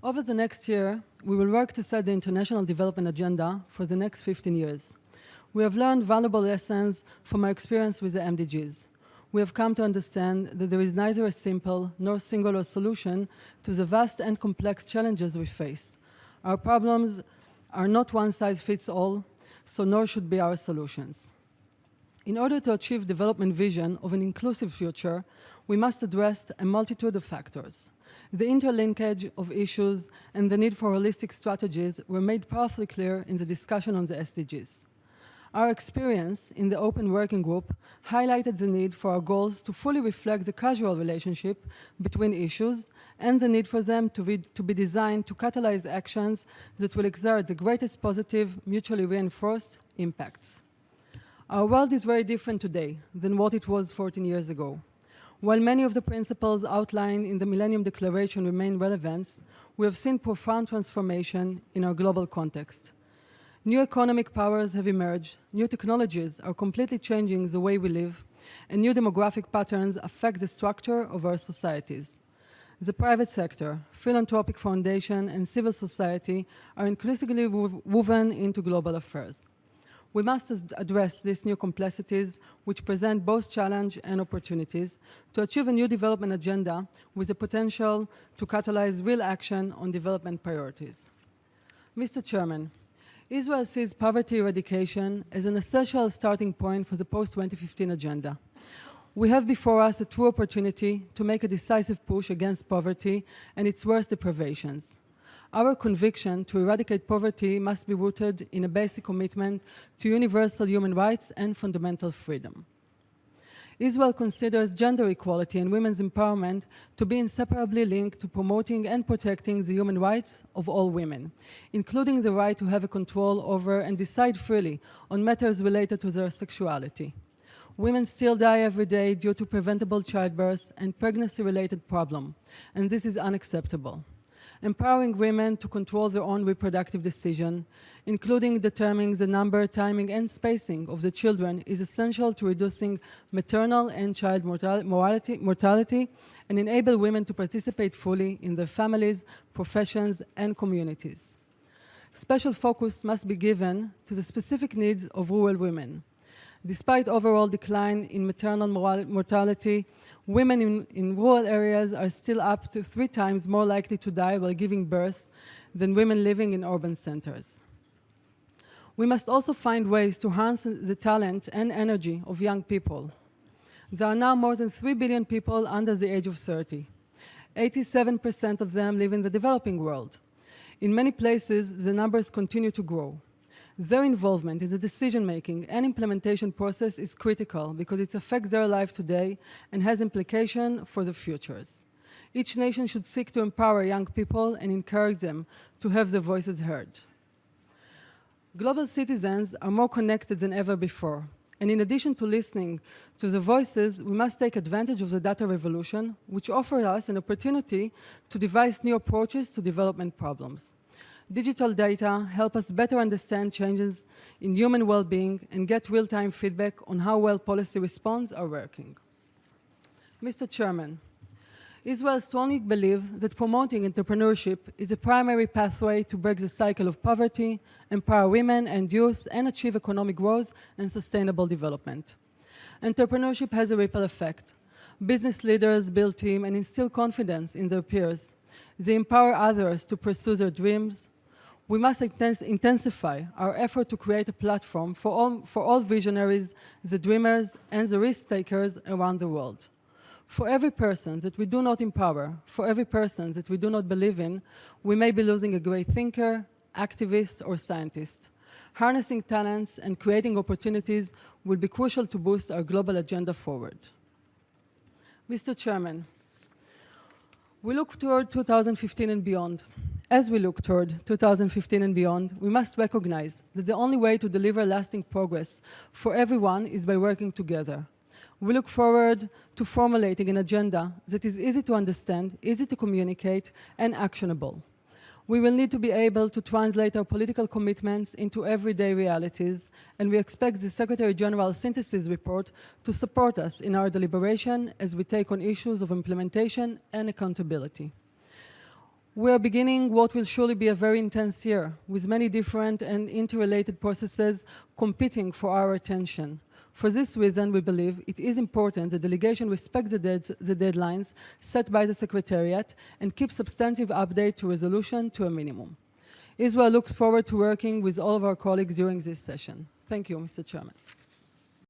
Over the next year, we will work to set the international development agenda for the next 15 years. We have learned valuable lessons from our experience with the MDGs. We have come to understand that there is neither a simple nor singular solution to the vast and complex challenges we face. Our problems are not one size fits all, so nor should be our solutions. In order to achieve development vision of an inclusive future, we must address a multitude of factors. The interlinkage of issues and the need for holistic strategies were made powerfully clear in the discussion on the SDGs. Our experience in the Open Working Group highlighted the need for our goals to fully reflect the causal relationship between issues and the need for them to be designed to catalyze actions that will exert the greatest positive, mutually reinforced impacts. Our world is very different today than what it was 14 years ago. While many of the principles outlined in the Millennium Declaration remain relevant, we have seen profound transformation in our global context. New economic powers have emerged, new technologies are completely changing the way we live, and new demographic patterns affect the structure of our societies. The private sector, philanthropic foundation, and civil society are increasingly woven into global affairs. We must address these new complexities, which present both challenge and opportunities, to achieve a new development agenda with the potential to catalyze real action on development priorities. Mr. Chairman, Israel sees poverty eradication as an essential starting point for the post-2015 agenda. We have before us a true opportunity to make a decisive push against poverty and its worst deprivations. Our conviction to eradicate poverty must be rooted in a basic commitment to universal human rights and fundamental freedom. Israel considers gender equality and women's empowerment to be inseparably linked to promoting and protecting the human rights of all women, including the right to have a control over and decide freely on matters related to their sexuality. Women still die every day due to preventable childbirth and pregnancy-related problems, and this is unacceptable. Empowering women to control their own reproductive decision, including determining the number, timing, and spacing of the children, is essential to reducing maternal and child mortality and enable women to participate fully in their families, professions, and communities. Special focus must be given to the specific needs of rural women. Despite overall decline in maternal mortality, women in rural areas are still up to 3 times more likely to die while giving birth than women living in urban centers. We must also find ways to harness the talent and energy of young people. There are now more than 3 billion people under the age of 30. 87% of them live in the developing world. In many places, the numbers continue to grow. Their involvement in the decision-making and implementation process is critical because it affects their life today and has implications for the futures. Each nation should seek to empower young people and encourage them to have their voices heard. Global citizens are more connected than ever before, and in addition to listening to the voices, we must take advantage of the data revolution, which offers us an opportunity to devise new approaches to development problems. Digital data help us better understand changes in human well-being and get real-time feedback on how well policy responses are working. Mr. Chairman, Israel strongly believes that promoting entrepreneurship is a primary pathway to break the cycle of poverty, empower women and youth, and achieve economic growth and sustainable development. Entrepreneurship has a ripple effect. Business leaders build teams and instill confidence in their peers. They empower others to pursue their dreams. We must intensify our effort to create a platform for all visionaries, the dreamers, and the risk-takers around the world. For every person that we do not empower, for every person that we do not believe in, we may be losing a great thinker, activist, or scientist. Harnessing talents and creating opportunities will be crucial to boost our global agenda forward. Mr. Chairman, we look toward 2015 and beyond. As we look toward 2015 and beyond, we must recognize that the only way to deliver lasting progress for everyone is by working together. We look forward to formulating an agenda that is easy to understand, easy to communicate, and actionable. We will need to be able to translate our political commitments into everyday realities, and we expect the Secretary General's synthesis report to support us in our deliberation as we take on issues of implementation and accountability. We are beginning what will surely be a very intense year, with many different and interrelated processes competing for our attention. For this reason, we believe it is important the delegation respect the deadlines set by the Secretariat and keep substantive update to resolution to a minimum. Israel looks forward to working with all of our colleagues during this session. Thank you, Mr. Chairman.